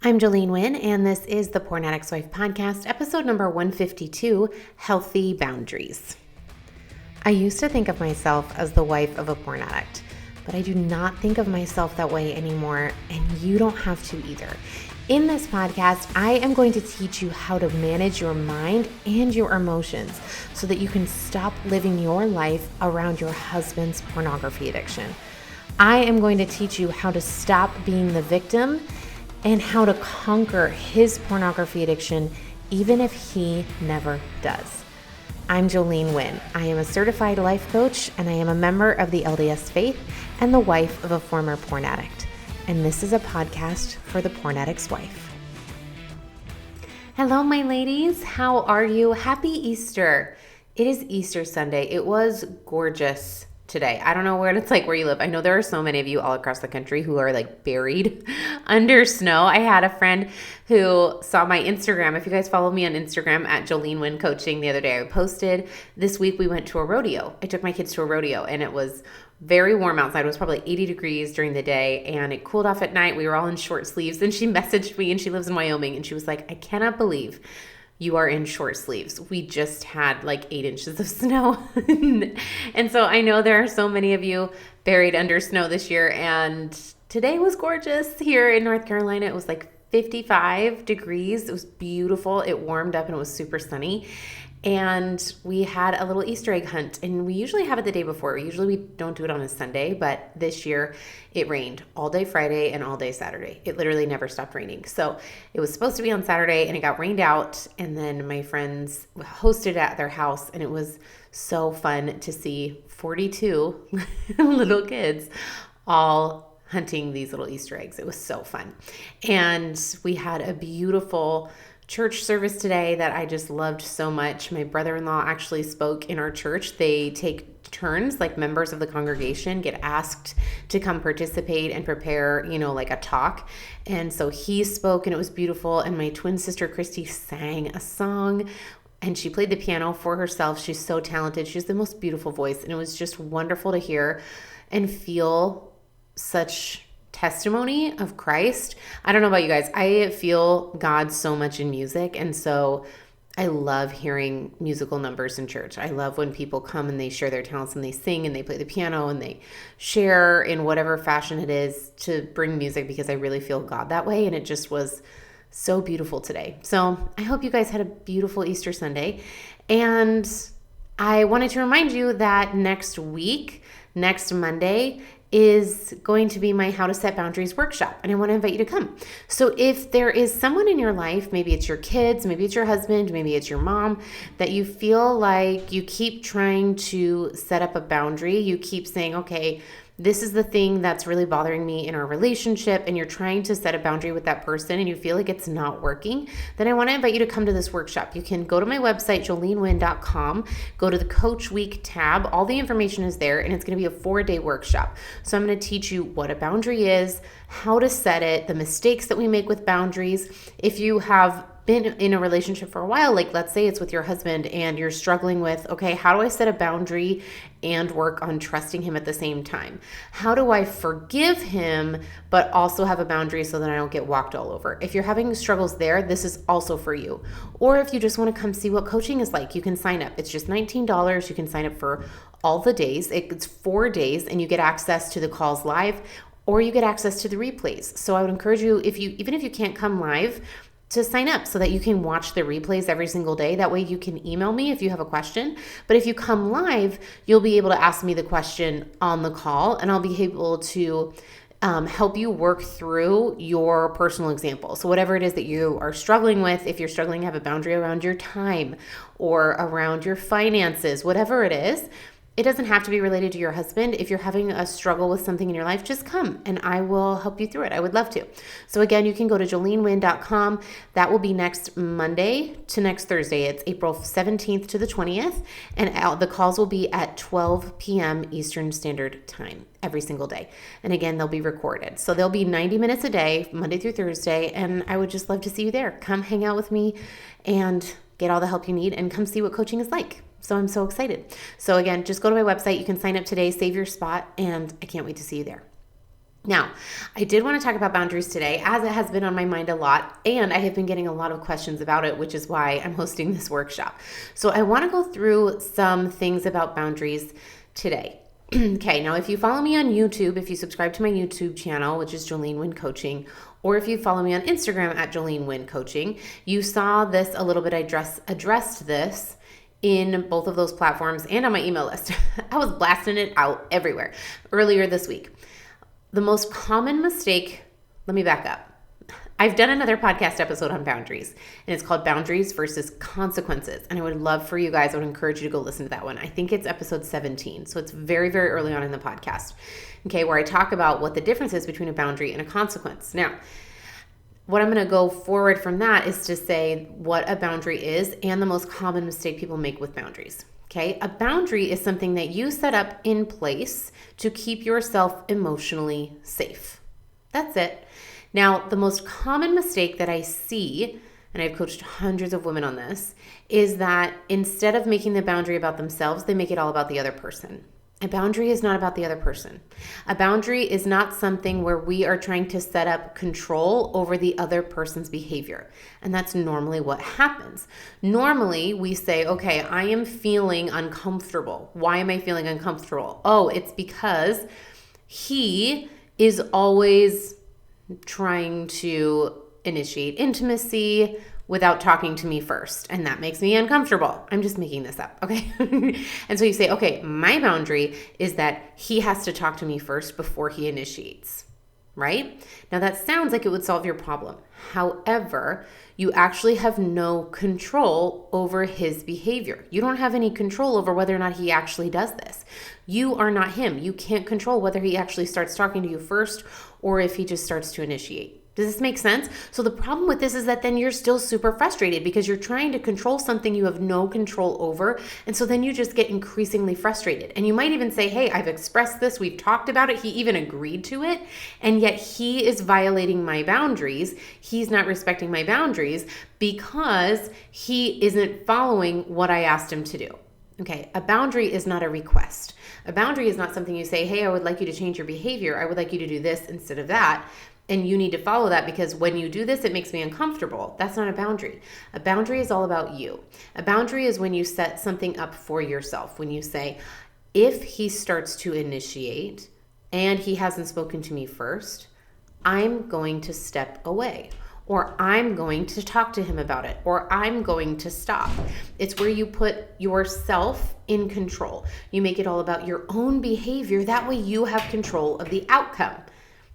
I'm Jolene Wynn, and this is the Porn Addict's Wife podcast, episode number 152, Healthy Boundaries. I used to think of myself as the wife of a porn addict, but I do not think of myself that way anymore, and you don't have to either. In this podcast, I am going to teach you how to manage your mind and your emotions so that you can stop living your life around your husband's pornography addiction. I am going to teach you how to stop being the victim and how to conquer his pornography addiction, even if he never does. I'm Jolene Wynn. I am a certified life coach, and I am a member of the LDS faith and the wife of a former porn addict. And this is a podcast for the porn addict's wife. Hello, my ladies. How are you? Happy Easter. It is Easter Sunday. It was gorgeous today. I don't know what it's like where you live. I know there are so many of you all across the country who are like buried under snow. I had a friend who saw my Instagram. If you guys follow me on Instagram at Jolene Wynn Coaching, the other day I posted this week we went to a rodeo. I took my kids to a rodeo and it was very warm outside. It was probably 80 degrees during the day and it cooled off at night. We were all in short sleeves and she messaged me, and she lives in Wyoming, and she was like, I cannot believe you are in short sleeves. We just had like 8 inches of snow. And so I know there are so many of you buried under snow this year. And today was gorgeous here in North Carolina. It was like 55 degrees. It was beautiful. It warmed up and it was super sunny. And we had a little Easter egg hunt, and we usually have it the day before. Usually we don't do it on a Sunday, but this year it rained all day Friday and all day Saturday. It literally never stopped raining. So it was supposed to be on Saturday and it got rained out, and then my friends hosted at their house, and it was so fun to see 42 little kids all hunting these little Easter eggs. It was so fun. And we had a beautiful church service today that I just loved so much. My brother-in-law actually spoke in our church. They take turns, like members of the congregation get asked to come participate and prepare, like a talk. And so he spoke and it was beautiful. And my twin sister, Christy, sang a song and she played the piano for herself. She's so talented. She has the most beautiful voice. And it was just wonderful to hear and feel such testimony of Christ. I don't know about you guys. I feel God so much in music. And so I love hearing musical numbers in church. I love when people come and they share their talents and they sing and they play the piano and they share in whatever fashion it is to bring music, because I really feel God that way. And it just was so beautiful today. So I hope you guys had a beautiful Easter Sunday. And I wanted to remind you that next Monday, is going to be my How to Set Boundaries workshop, and I want to invite you to come. So if there is someone in your life, maybe it's your kids, maybe it's your husband, maybe it's your mom, that you feel like you keep trying to set up a boundary, you keep saying, okay, this is the thing that's really bothering me in our relationship, and you're trying to set a boundary with that person and you feel like it's not working, then I want to invite you to come to this workshop. You can go to my website, jolenewynn.com, go to the Coach Week tab. All the information is there, and it's going to be a 4-day workshop. So I'm going to teach you what a boundary is, how to set it, the mistakes that we make with boundaries. If you have been in a relationship for a while, like let's say it's with your husband and you're struggling with, okay, how do I set a boundary and work on trusting him at the same time? How do I forgive him but also have a boundary so that I don't get walked all over? If you're having struggles there, this is also for you. Or if you just want to come see what coaching is like, you can sign up. It's just $19. You can sign up for all the days. It's 4 days, and you get access to the calls live, or you get access to the replays. So I would encourage you, even if you can't come live, to sign up so that you can watch the replays every single day. That way you can email me if you have a question. But if you come live, you'll be able to ask me the question on the call, and I'll be able to help you work through your personal example. So whatever it is that you are struggling with, if you're struggling to have a boundary around your time or around your finances, whatever it is, it doesn't have to be related to your husband. If you're having a struggle with something in your life, just come and I will help you through it. I would love to. So again, you can go to jolenewynn.com. That will be next Monday to next Thursday. It's April 17th to the 20th. And the calls will be at 12 p.m. Eastern Standard Time every single day. And again, they'll be recorded. So they'll be 90 minutes a day, Monday through Thursday. And I would just love to see you there. Come hang out with me and get all the help you need, and come see what coaching is like. So I'm so excited. So again, just go to my website. You can sign up today, save your spot, and I can't wait to see you there. Now, I did want to talk about boundaries today, as it has been on my mind a lot, and I have been getting a lot of questions about it, which is why I'm hosting this workshop. So I want to go through some things about boundaries today. Okay, now if you follow me on YouTube, if you subscribe to my YouTube channel, which is Jolene Wynn Coaching, or if you follow me on Instagram at Jolene Wynn Coaching, you saw this a little bit. I addressed this in both of those platforms and on my email list. I was blasting it out everywhere earlier this week. The most common mistake, let me back up. I've done another podcast episode on boundaries, and it's called Boundaries versus Consequences. And I would love for you guys, I would encourage you to go listen to that one. I think it's episode 17. So it's very, very early on in the podcast, okay, where I talk about what the difference is between a boundary and a consequence. Now, what I'm going to go forward from that is to say what a boundary is and the most common mistake people make with boundaries. Okay, a boundary is something that you set up in place to keep yourself emotionally safe. That's it. Now, the most common mistake that I see, and I've coached hundreds of women on this, is that instead of making the boundary about themselves, they make it all about the other person. A boundary is not about the other person. A boundary is not something where we are trying to set up control over the other person's behavior. And that's normally what happens. Normally, we say, okay, I am feeling uncomfortable. Why am I feeling uncomfortable? Oh, it's because he is always trying to initiate intimacy without talking to me first. And that makes me uncomfortable. I'm just making this up, okay? And so you say, okay, my boundary is that he has to talk to me first before he initiates, right? Now that sounds like it would solve your problem. However, you actually have no control over his behavior. You don't have any control over whether or not he actually does this. You are not him. You can't control whether he actually starts talking to you first or if he just starts to initiate. Does this make sense? So the problem with this is that then you're still super frustrated because you're trying to control something you have no control over. And so then you just get increasingly frustrated. And you might even say, hey, I've expressed this. We've talked about it. He even agreed to it. And yet he is violating my boundaries. He's not respecting my boundaries because he isn't following what I asked him to do. Okay, a boundary is not a request. A boundary is not something you say, hey, I would like you to change your behavior. I would like you to do this instead of that. And you need to follow that because when you do this, it makes me uncomfortable. That's not a boundary. A boundary is all about you. A boundary is when you set something up for yourself. When you say, if he starts to initiate and he hasn't spoken to me first, I'm going to step away. Or I'm going to talk to him about it. Or I'm going to stop. It's where you put yourself in control. You make it all about your own behavior. That way you have control of the outcome.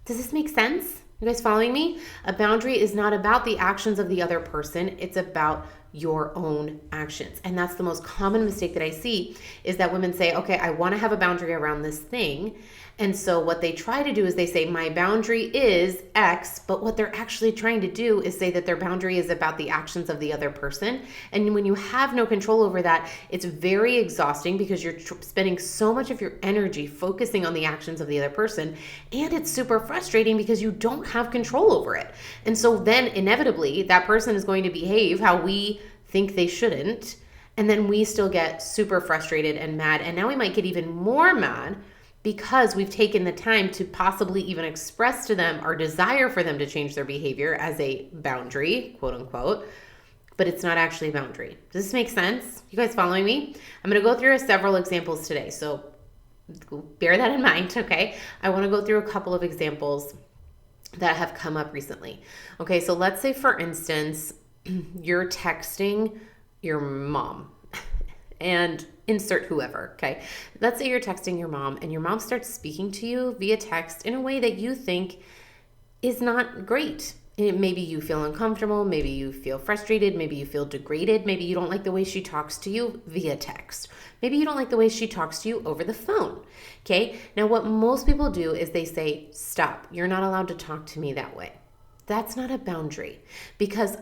Does this make sense? You guys following me? A boundary is not about the actions of the other person. It's about your own actions. And that's the most common mistake that I see is that women say, okay, I want to have a boundary around this thing. And so what they try to do is they say, my boundary is X, but what they're actually trying to do is say that their boundary is about the actions of the other person. And when you have no control over that, it's very exhausting because you're spending so much of your energy focusing on the actions of the other person. And it's super frustrating because you don't have control over it. And so then inevitably that person is going to behave how we think they shouldn't. And then we still get super frustrated and mad. And now we might get even more mad because we've taken the time to possibly even express to them our desire for them to change their behavior as a boundary, quote unquote, but it's not actually a boundary. Does this make sense? You guys following me? I'm going to go through several examples today, so bear that in mind, okay? I want to go through a couple of examples that have come up recently. Okay, so let's say, for instance, you're texting your mom and insert whoever, okay? Let's say you're texting your mom and your mom starts speaking to you via text in a way that you think is not great. Maybe you feel uncomfortable, maybe you feel frustrated, maybe you feel degraded, maybe you don't like the way she talks to you via text. Maybe you don't like the way she talks to you over the phone, okay? Now what most people do is they say, stop, you're not allowed to talk to me that way. That's not a boundary because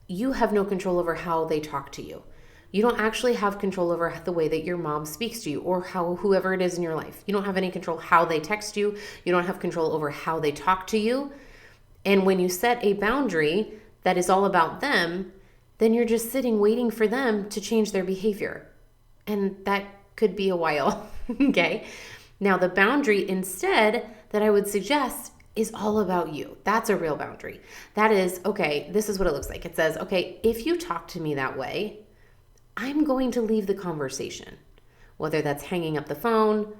you have no control over how they talk to you. You don't actually have control over the way that your mom speaks to you or how whoever it is in your life. You don't have any control how they text you. You don't have control over how they talk to you. And when you set a boundary that is all about them, then you're just sitting waiting for them to change their behavior. And that could be a while, okay? Now the boundary instead that I would suggest is all about you. That's a real boundary. That is, okay, this is what it looks like. It says, okay, if you talk to me that way, I'm going to leave the conversation. Whether that's hanging up the phone,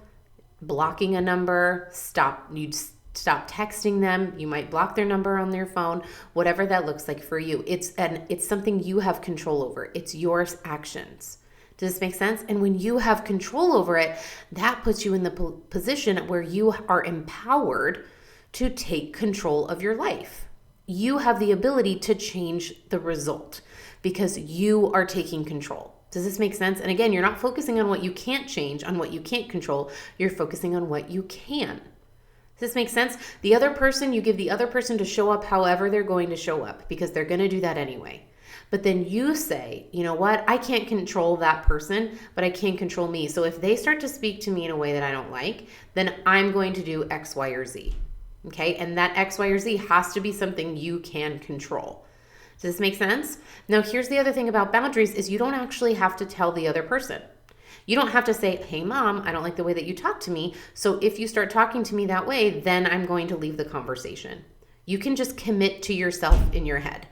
blocking a number, stop texting them. You might block their number on their phone, whatever that looks like for you. It's something you have control over. It's your actions. Does this make sense? And when you have control over it, that puts you in the position where you are empowered to take control of your life. You have the ability to change the result because you are taking control. Does this make sense? And again, you're not focusing on what you can't change, on what you can't control. You're focusing on what you can. Does this make sense? The other person, you give the other person to show up however they're going to show up because they're going to do that anyway. But then you say, you know what? I can't control that person, but I can control me. So if they start to speak to me in a way that I don't like, then I'm going to do X, Y, or Z. Okay? And that X, Y, or Z has to be something you can control. Does this make sense? Now, here's the other thing about boundaries is you don't actually have to tell the other person. You don't have to say, hey, mom, I don't like the way that you talk to me. So if you start talking to me that way, then I'm going to leave the conversation. You can just commit to yourself in your head.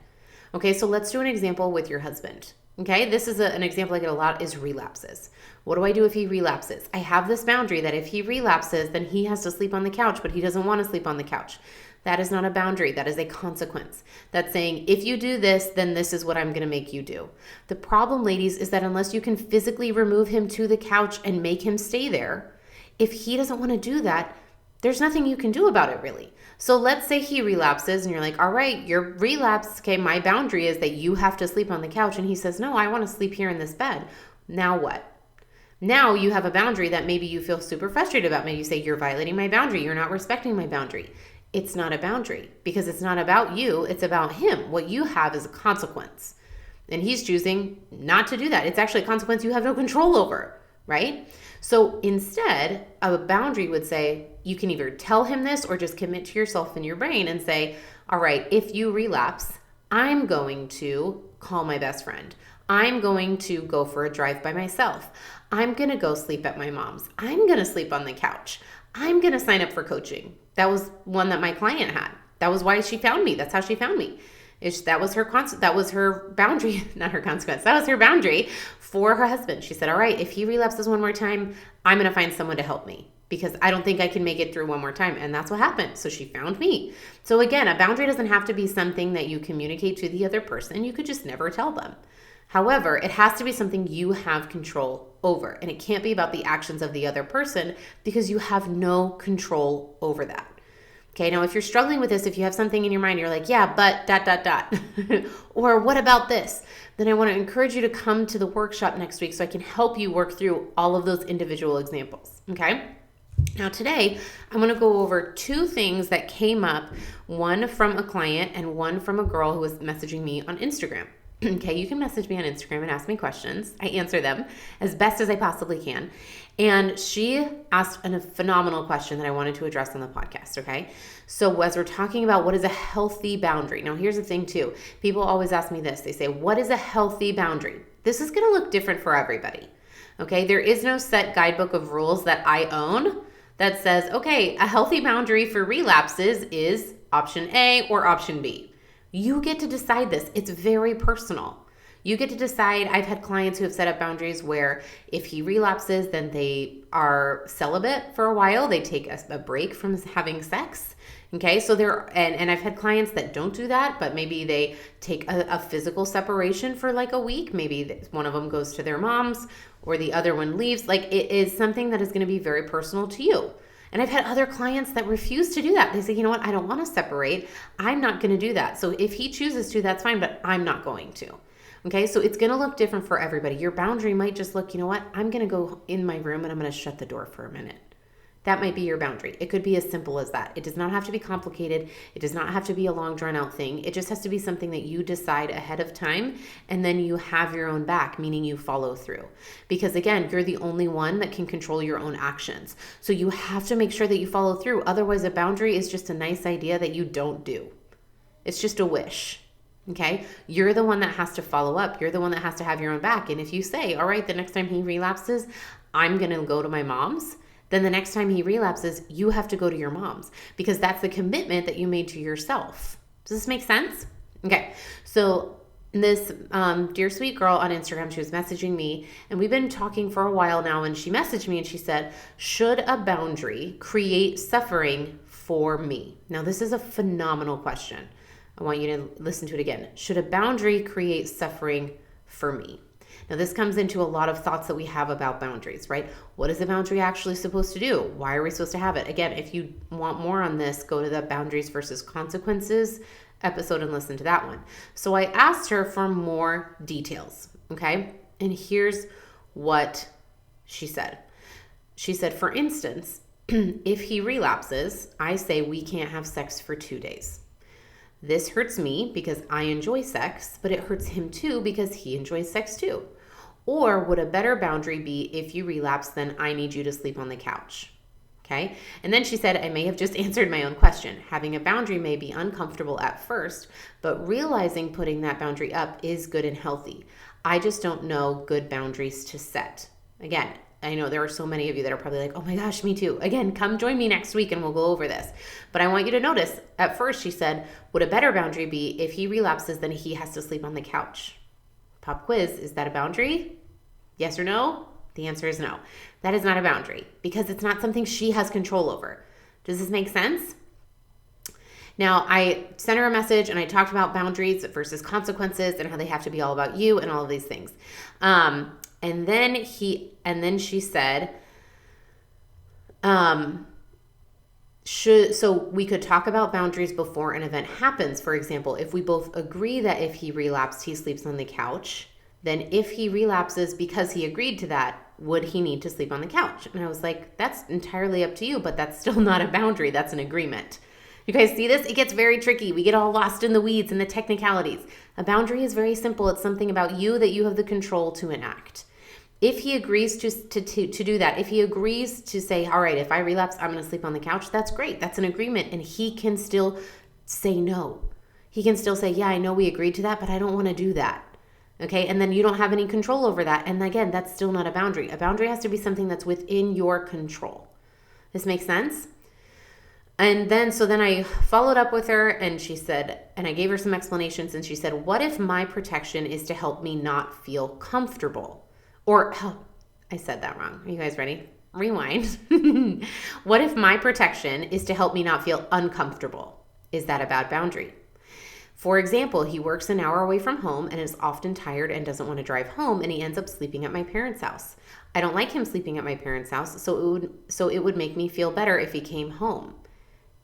Okay, so let's do an example with your husband. Okay, this is an example I get a lot is relapses. What do I do if he relapses? I have this boundary that if he relapses, then he has to sleep on the couch, but he doesn't want to sleep on the couch. That is not a boundary. That is a consequence. That's saying, if you do this, then this is what I'm going to make you do. The problem, ladies, is that unless you can physically remove him to the couch and make him stay there, if he doesn't want to do that, there's nothing you can do about it, really. So let's say he relapses and you're like, all right, your relapse, okay, my boundary is that you have to sleep on the couch. And he says, no, I want to sleep here in this bed. Now what? Now you have a boundary that maybe you feel super frustrated about. Maybe you say, you're violating my boundary. You're not respecting my boundary. It's not a boundary because it's not about you. It's about him. What you have is a consequence. And he's choosing not to do that. It's actually a consequence you have no control over, right? So instead, a boundary would say, you can either tell him this or just commit to yourself in your brain and say, all right, if you relapse, I'm going to call my best friend. I'm going to go for a drive by myself. I'm going to go sleep at my mom's. I'm going to sleep on the couch. I'm going to sign up for coaching. That was one that my client had. That was why she found me. That's how she found me. That was her boundary, not her consequence. That was her boundary for her husband. She said, all right, if he relapses one more time, I'm going to find someone to help me because I don't think I can make it through one more time. And that's what happened. So she found me. So again, a boundary doesn't have to be something that you communicate to the other person. You could just never tell them. However, it has to be something you have control over. And it can't be about the actions of the other person because you have no control over that. Okay, now if you're struggling with this, if you have something in your mind, you're like, yeah, but ... or what about this? Then I want to encourage you to come to the workshop next week so I can help you work through all of those individual examples, okay? Now today, I'm going to go over two things that came up, one from a client and one from a girl who was messaging me on Instagram. Okay, you can message me on Instagram and ask me questions. I answer them as best as I possibly can. And she asked a phenomenal question that I wanted to address on the podcast, okay? So as we're talking about what is a healthy boundary, now here's the thing too. People always ask me this. They say, what is a healthy boundary? This is going to look different for everybody, okay? There is no set guidebook of rules that I own that says, okay, a healthy boundary for relapses is option A or option B. You get to decide this. It's very personal. You get to decide. I've had clients who have set up boundaries where if he relapses, then they are celibate for a while. They take a break from having sex. Okay, so and I've had clients that don't do that, but maybe they take a physical separation for like a week. Maybe one of them goes to their mom's or the other one leaves. Like it is something that is going to be very personal to you. And I've had other clients that refuse to do that. They say, you know what, I don't want to separate. I'm not going to do that. So if he chooses to, that's fine, but I'm not going to. Okay, so it's going to look different for everybody. Your boundary might just look, you know what, I'm going to go in my room and I'm going to shut the door for a minute. That might be your boundary. It could be as simple as that. It does not have to be complicated. It does not have to be a long drawn out thing. It just has to be something that you decide ahead of time and then you have your own back, meaning you follow through. Because again, you're the only one that can control your own actions. So you have to make sure that you follow through. Otherwise, a boundary is just a nice idea that you don't do. It's just a wish. Okay? You're the one that has to follow up. You're the one that has to have your own back. And if you say, all right, the next time he relapses, I'm going to go to my mom's, then the next time he relapses, you have to go to your mom's because that's the commitment that you made to yourself. Does this make sense? Okay, so this dear sweet girl on Instagram, she was messaging me, and we've been talking for a while now, and she messaged me and she said, should a boundary create suffering for me? Now, this is a phenomenal question. I want you to listen to it again. Should a boundary create suffering for me? Now, this comes into a lot of thoughts that we have about boundaries, right? What is a boundary actually supposed to do? Why are we supposed to have it? Again, if you want more on this, go to the boundaries versus consequences episode and listen to that one. So I asked her for more details, okay? And here's what she said. She said, for instance, if he relapses, I say we can't have sex for 2 days. This hurts me because I enjoy sex, but it hurts him too because he enjoys sex too. Or would a better boundary be if you relapse, then I need you to sleep on the couch? Okay. And then she said, I may have just answered my own question. Having a boundary may be uncomfortable at first, but realizing putting that boundary up is good and healthy. I just don't know good boundaries to set. Again, I know there are so many of you that are probably like, oh my gosh, me too. Again, come join me next week and we'll go over this. But I want you to notice, at first she said, would a better boundary be if he relapses, then he has to sleep on the couch? Pop quiz, is that a boundary? Yes or no? The answer is no. That is not a boundary because it's not something she has control over. Does this make sense? Now, I sent her a message and I talked about boundaries versus consequences and how they have to be all about you and all of these things. And then she said, so we could talk about boundaries before an event happens. For example, if we both agree that if he relapsed, he sleeps on the couch, then if he relapses because he agreed to that, would he need to sleep on the couch? And I was like, that's entirely up to you, but that's still not a boundary. That's an agreement. You guys see this? It gets very tricky. We get all lost in the weeds and the technicalities. A boundary is very simple. It's something about you that you have the control to enact. If he agrees to do that, if he agrees to say, all right, if I relapse, I'm going to sleep on the couch, that's great. That's an agreement. And he can still say no. He can still say, yeah, I know we agreed to that, but I don't want to do that. Okay, and then you don't have any control over that. And again, that's still not a boundary. A boundary has to be something that's within your control. This makes sense? And then, so then I followed up with her and she said, and I gave her some explanations and she said, what if my protection is to help me not feel comfortable? Or, I said that wrong. Are you guys ready? Rewind. What if my protection is to help me not feel uncomfortable? Is that a bad boundary? For example, he works an hour away from home and is often tired and doesn't want to drive home, and he ends up sleeping at my parents' house. I don't like him sleeping at my parents' house, so it would make me feel better if he came home.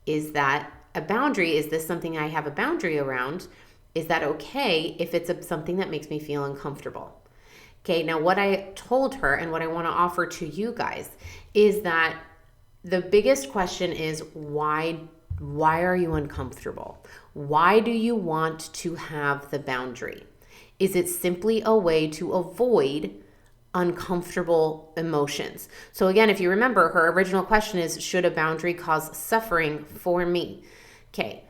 Is that a boundary? Is this something I have a boundary around? Is that okay if it's something that makes me feel uncomfortable? Okay, now what I told her and what I want to offer to you guys is that the biggest question is why are you uncomfortable? Why do you want to have the boundary? Is it simply a way to avoid uncomfortable emotions? So again, if you remember, her original question is, should a boundary cause suffering for me? Okay,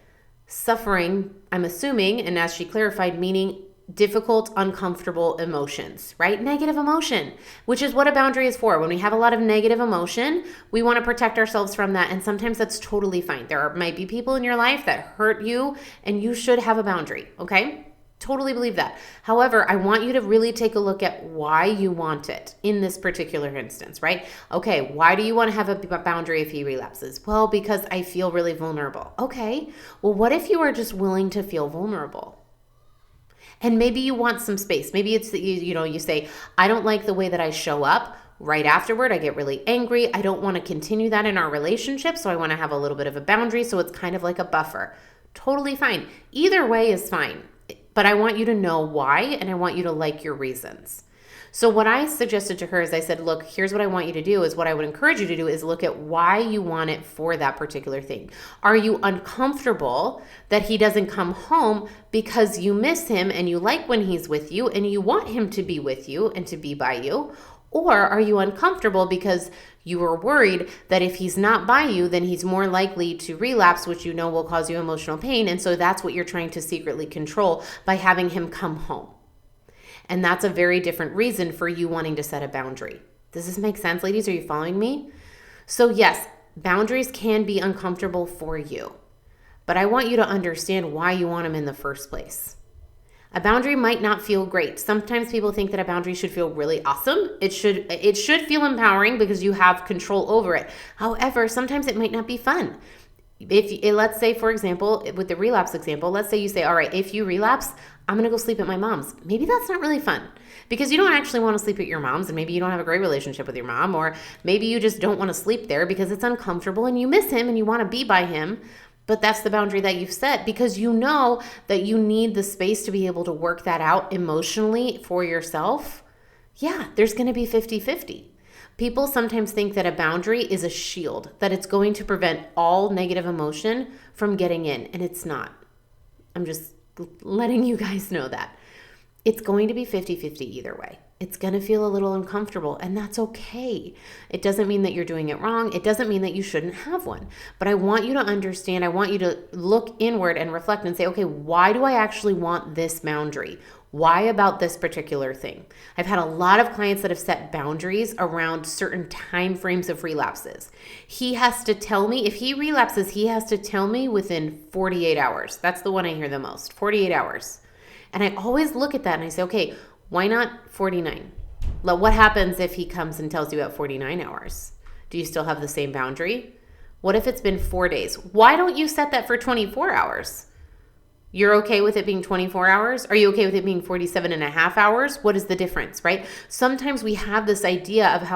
suffering, I'm assuming, and as she clarified, meaning difficult, uncomfortable emotions, right? Negative emotion, which is what a boundary is for. When we have a lot of negative emotion, we want to protect ourselves from that. And sometimes that's totally fine. Might be people in your life that hurt you and you should have a boundary, okay? Totally believe that. However, I want you to really take a look at why you want it in this particular instance, right? Okay, why do you want to have a boundary if he relapses? Well, because I feel really vulnerable. Okay, well, what if you are just willing to feel vulnerable? And maybe you want some space. Maybe it's that you say, I don't like the way that I show up. Right afterward, I get really angry. I don't want to continue that in our relationship, so I want to have a little bit of a boundary, so it's kind of like a buffer. Totally fine. Either way is fine. But I want you to know why, and I want you to like your reasons. So what I suggested to her is I said, look, here's what I want you to do is what I would encourage you to do is look at why you want it for that particular thing. Are you uncomfortable that he doesn't come home because you miss him and you like when he's with you and you want him to be with you and to be by you? Or are you uncomfortable because you are worried that if he's not by you, then he's more likely to relapse, which you know will cause you emotional pain. And so that's what you're trying to secretly control by having him come home. And that's a very different reason for you wanting to set a boundary. Does this make sense, ladies? Are you following me? So yes, boundaries can be uncomfortable for you, but I want you to understand why you want them in the first place. A boundary might not feel great. Sometimes people think that a boundary should feel really awesome. It should feel empowering because you have control over it. However, sometimes it might not be fun. Let's say, for example, with the relapse example, let's say you say, all right, if you relapse, I'm going to go sleep at my mom's. Maybe that's not really fun because you don't actually want to sleep at your mom's, and maybe you don't have a great relationship with your mom, or maybe you just don't want to sleep there because it's uncomfortable and you miss him and you want to be by him. But that's the boundary that you've set because you know that you need the space to be able to work that out emotionally for yourself. Yeah, there's going to be 50-50. People sometimes think that a boundary is a shield, that it's going to prevent all negative emotion from getting in, and it's not. I'm just letting you guys know that. It's going to be 50-50 either way. It's going to feel a little uncomfortable, and that's okay. It doesn't mean that you're doing it wrong. It doesn't mean that you shouldn't have one. But I want you to understand, I want you to look inward and reflect and say, okay, why do I actually want this boundary? Why about this particular thing? I've had a lot of clients that have set boundaries around certain time frames of relapses. He has to tell me, if he relapses, he has to tell me within 48 hours. That's the one I hear the most, 48 hours. And I always look at that and I say, okay, why not 49? What happens if he comes and tells you at 49 hours? Do you still have the same boundary? What if it's been 4 days? Why don't you set that for 24 hours? You're okay with it being 24 hours? Are you okay with it being 47 and a half hours? What is the difference, right? Sometimes we have this idea of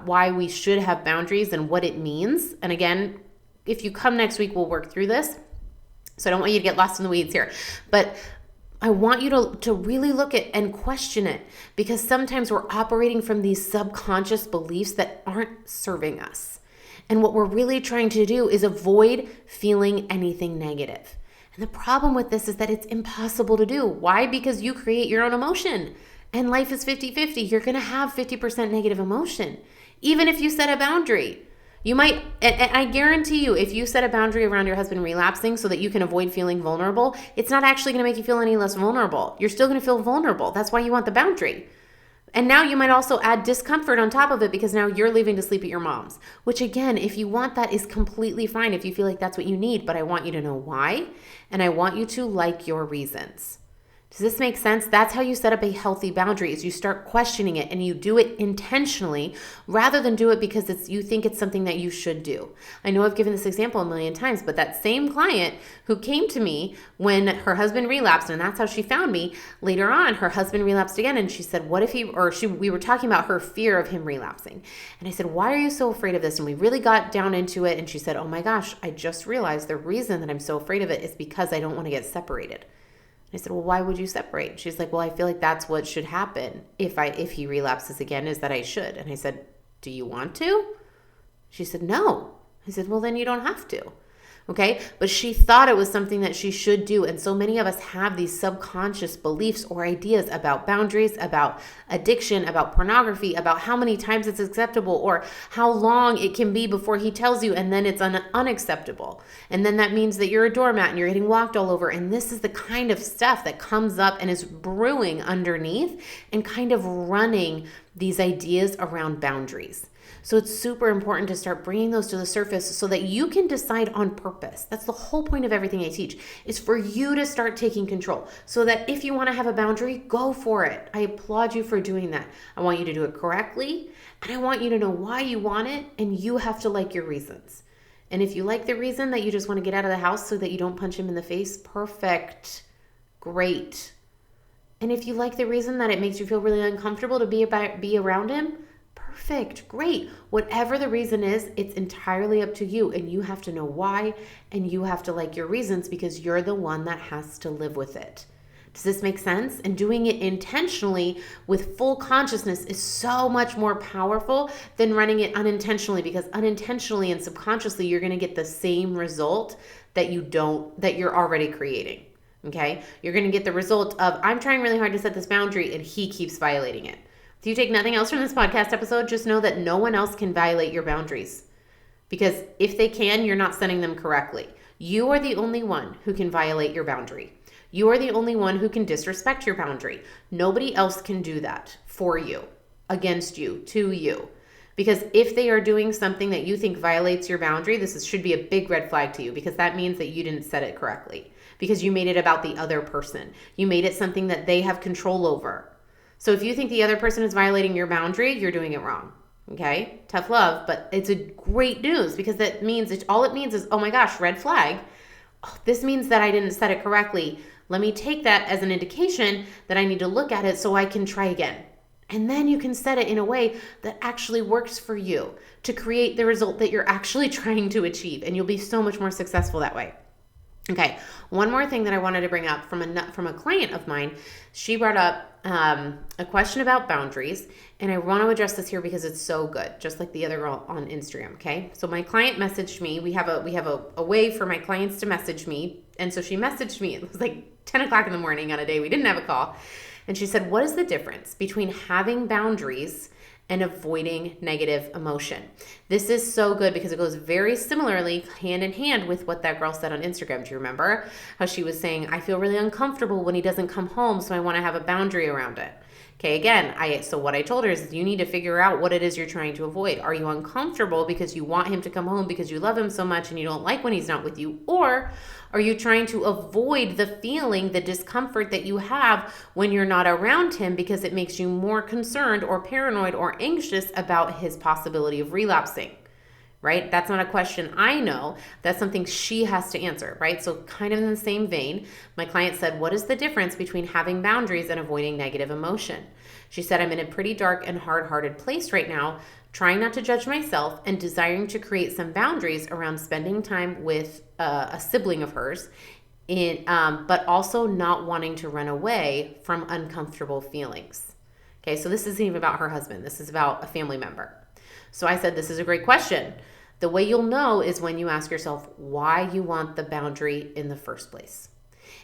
why we should have boundaries and what it means. And again, if you come next week, we'll work through this. So I don't want you to get lost in the weeds here. But I want you to really look at and question it because sometimes we're operating from these subconscious beliefs that aren't serving us. And what we're really trying to do is avoid feeling anything negative. And the problem with this is that it's impossible to do. Why? Because you create your own emotion. And life is 50-50. You're going to have 50% negative emotion, even if you set a boundary. You might, and I guarantee you, if you set a boundary around your husband relapsing so that you can avoid feeling vulnerable, it's not actually going to make you feel any less vulnerable. You're still going to feel vulnerable. That's why you want the boundary. And now you might also add discomfort on top of it because now you're leaving to sleep at your mom's, which again, if you want that is completely fine if you feel like that's what you need, but I want you to know why, and I want you to like your reasons. Does this make sense? That's how you set up a healthy boundary is you start questioning it and you do it intentionally rather than do it because you think it's something that you should do. I know I've given this example a million times, but that same client who came to me when her husband relapsed, and that's how she found me, later on, her husband relapsed again, and she said, we were talking about her fear of him relapsing. And I said, why are you so afraid of this? And we really got down into it, and she said, oh my gosh, I just realized the reason that I'm so afraid of it is because I don't want to get separated. I said, well, why would you separate? She's like, well, I feel like that's what should happen if he relapses again, is that I should. And I said, do you want to? She said, no. I said, well, then you don't have to. Okay. But she thought it was something that she should do. And so many of us have these subconscious beliefs or ideas about boundaries, about addiction, about pornography, about how many times it's acceptable or how long it can be before he tells you and then it's unacceptable. And then that means that you're a doormat and you're getting walked all over. And this is the kind of stuff that comes up and is brewing underneath and kind of running these ideas around boundaries. So it's super important to start bringing those to the surface so that you can decide on purpose. That's the whole point of everything I teach, is for you to start taking control so that if you want to have a boundary, go for it. I applaud you for doing that. I want you to do it correctly, and I want you to know why you want it, and you have to like your reasons. And if you like the reason that you just want to get out of the house so that you don't punch him in the face, perfect, great. And if you like the reason that it makes you feel really uncomfortable to be around him, perfect, great. Whatever the reason is, it's entirely up to you, and you have to know why, and you have to like your reasons because you're the one that has to live with it. Does this make sense? And doing it intentionally with full consciousness is so much more powerful than running it unintentionally, because unintentionally and subconsciously, you're going to get the same result that you're already creating. Okay? You're going to get the result of, I'm trying really hard to set this boundary and he keeps violating it. If you take nothing else from this podcast episode, just know that no one else can violate your boundaries. Because if they can, you're not setting them correctly. You are the only one who can violate your boundary. You are the only one who can disrespect your boundary. Nobody else can do that for you, against you, to you. Because if they are doing something that you think violates your boundary, should be a big red flag to you, because that means that you didn't set it correctly, because you made it about the other person. You made it something that they have control over. So if you think the other person is violating your boundary, you're doing it wrong. Okay? Tough love, but it's a great news, because that means all it means is, oh my gosh, red flag. Oh, this means that I didn't set it correctly. Let me take that as an indication that I need to look at it so I can try again. And then you can set it in a way that actually works for you to create the result that you're actually trying to achieve. And you'll be so much more successful that way. Okay, one more thing that I wanted to bring up from a client of mine. She brought up a question about boundaries, and I want to address this here because it's so good, just like the other girl on Instagram. Okay, so my client messaged me. We have a way for my clients to message me, and so she messaged me. It was like 10 o'clock in the morning on a day we didn't have a call, and she said, "What is the difference between having boundaries and avoiding negative emotion?" This is so good because it goes very similarly hand in hand with what that girl said on Instagram. Do you remember how she was saying, "I feel really uncomfortable when he doesn't come home, so I want to have a boundary around it"? Okay, again, so what I told her is you need to figure out what it is you're trying to avoid. Are you uncomfortable because you want him to come home because you love him so much and you don't like when he's not with you? Or are you trying to avoid the feeling, the discomfort that you have when you're not around him because it makes you more concerned or paranoid or anxious about his possibility of relapsing? Right? That's not a question I know. That's something she has to answer, right? So kind of in the same vein, my client said, "What is the difference between having boundaries and avoiding negative emotion?" She said, "I'm in a pretty dark and hard-hearted place right now, trying not to judge myself and desiring to create some boundaries around spending time with a sibling of hers, but also not wanting to run away from uncomfortable feelings." Okay, so this isn't even about her husband. This is about a family member. So I said, this is a great question. The way you'll know is when you ask yourself why you want the boundary in the first place.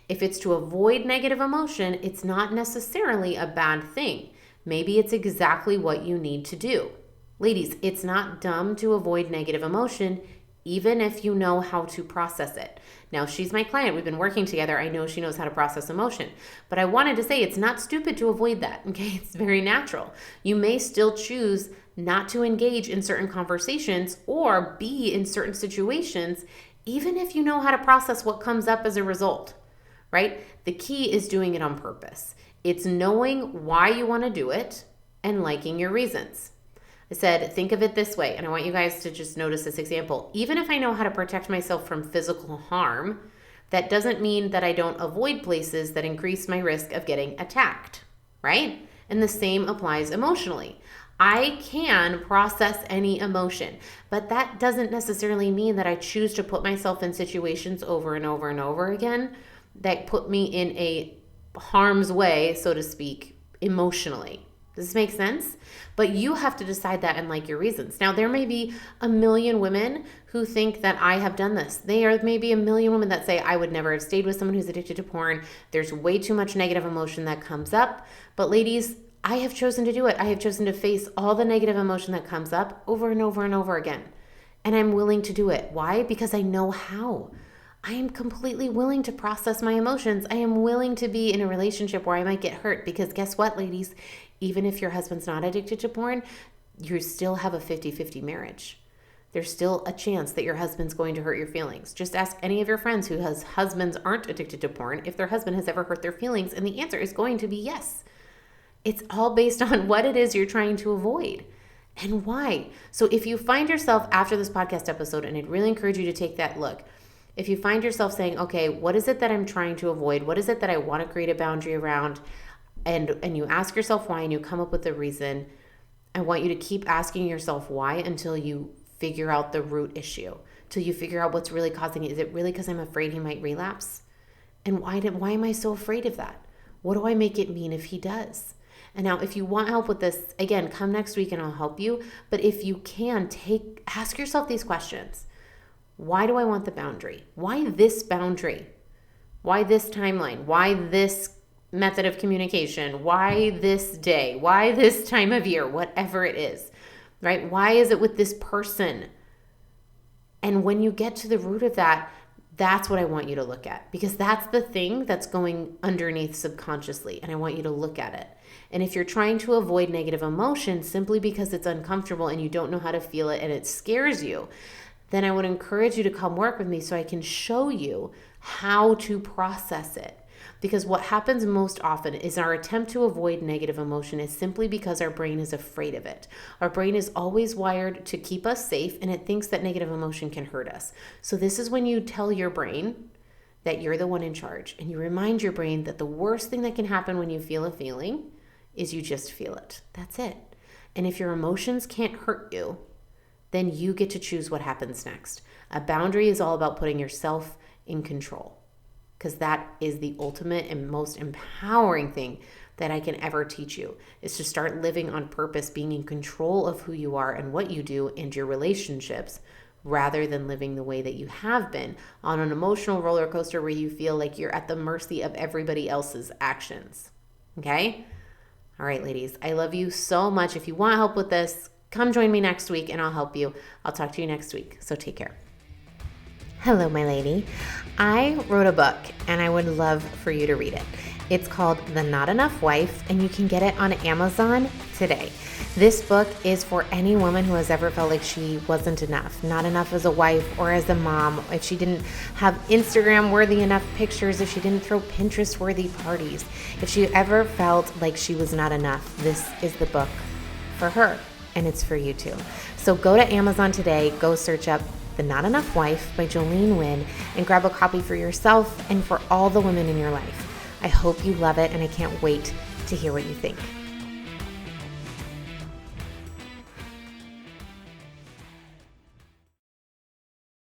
If it's to avoid negative emotion, it's not necessarily a bad thing. Maybe it's exactly what you need to do. Ladies, it's not dumb to avoid negative emotion, even if you know how to process it. Now, she's my client. We've been working together. I know she knows how to process emotion. But I wanted to say it's not stupid to avoid that, okay? It's very natural. You may still choose not to engage in certain conversations or be in certain situations, even if you know how to process what comes up as a result, right? The key is doing it on purpose. It's knowing why you want to do it and liking your reasons. I said, think of it this way, and I want you guys to just notice this example. Even if I know how to protect myself from physical harm, that doesn't mean that I don't avoid places that increase my risk of getting attacked, right? And the same applies emotionally. I can process any emotion, but that doesn't necessarily mean that I choose to put myself in situations over and over and over again that put me in a harm's way, so to speak, emotionally. Does this make sense? But you have to decide that and like your reasons. Now, there may be a million women who think that I have done this. There may be a million women that say I would never have stayed with someone who's addicted to porn. There's way too much negative emotion that comes up. But ladies, I have chosen to do it. I have chosen to face all the negative emotion that comes up over and over and over again. And I'm willing to do it. Why? Because I know how. I am completely willing to process my emotions. I am willing to be in a relationship where I might get hurt because guess what, ladies? Even if your husband's not addicted to porn, you still have a 50-50 marriage. There's still a chance that your husband's going to hurt your feelings. Just ask any of your friends who has husbands aren't addicted to porn if their husband has ever hurt their feelings, and the answer is going to be yes. It's all based on what it is you're trying to avoid and why. So if you find yourself after this podcast episode, and I'd really encourage you to take that look, if you find yourself saying, okay, what is it that I'm trying to avoid? What is it that I want to create a boundary around? And you ask yourself why and you come up with a reason. I want you to keep asking yourself why until you figure out the root issue, till you figure out what's really causing it. Is it really because I'm afraid he might relapse? And why am I so afraid of that? What do I make it mean if he does? And now if you want help with this, again, come next week and I'll help you. But if you can, ask yourself these questions. Why do I want the boundary? Why this boundary? Why this timeline? Why this method of communication? Why this day? Why this time of year? Whatever it is, right? Why is it with this person? And when you get to the root of that, That's what I want you to look at, because that's the thing that's going underneath subconsciously, and I want you to look at it. And if you're trying to avoid negative emotion simply because it's uncomfortable and you don't know how to feel it and it scares you, then I would encourage you to come work with me so I can show you how to process it. Because what happens most often is our attempt to avoid negative emotion is simply because our brain is afraid of it. Our brain is always wired to keep us safe, and it thinks that negative emotion can hurt us. So this is when you tell your brain that you're the one in charge, and you remind your brain that the worst thing that can happen when you feel a feeling is you just feel it. That's it. And if your emotions can't hurt you, then you get to choose what happens next. A boundary is all about putting yourself in control, because that is the ultimate and most empowering thing that I can ever teach you, is to start living on purpose, being in control of who you are and what you do and your relationships, rather than living the way that you have been on an emotional roller coaster where you feel like you're at the mercy of everybody else's actions. Okay? All right, ladies, I love you so much. If you want help with this, come join me next week and I'll help you. I'll talk to you next week. So take care. Hello, my lady. I wrote a book and I would love for you to read it. It's called The Not Enough Wife, and you can get it on Amazon today. This book is for any woman who has ever felt like she wasn't enough, not enough as a wife or as a mom, if she didn't have Instagram-worthy enough pictures, if she didn't throw Pinterest-worthy parties, if she ever felt like she was not enough, this is the book for her, and it's for you too. So go to Amazon today, go search up The Not Enough Wife by Jolene Wynn, and grab a copy for yourself and for all the women in your life. I hope you love it, and I can't wait to hear what you think.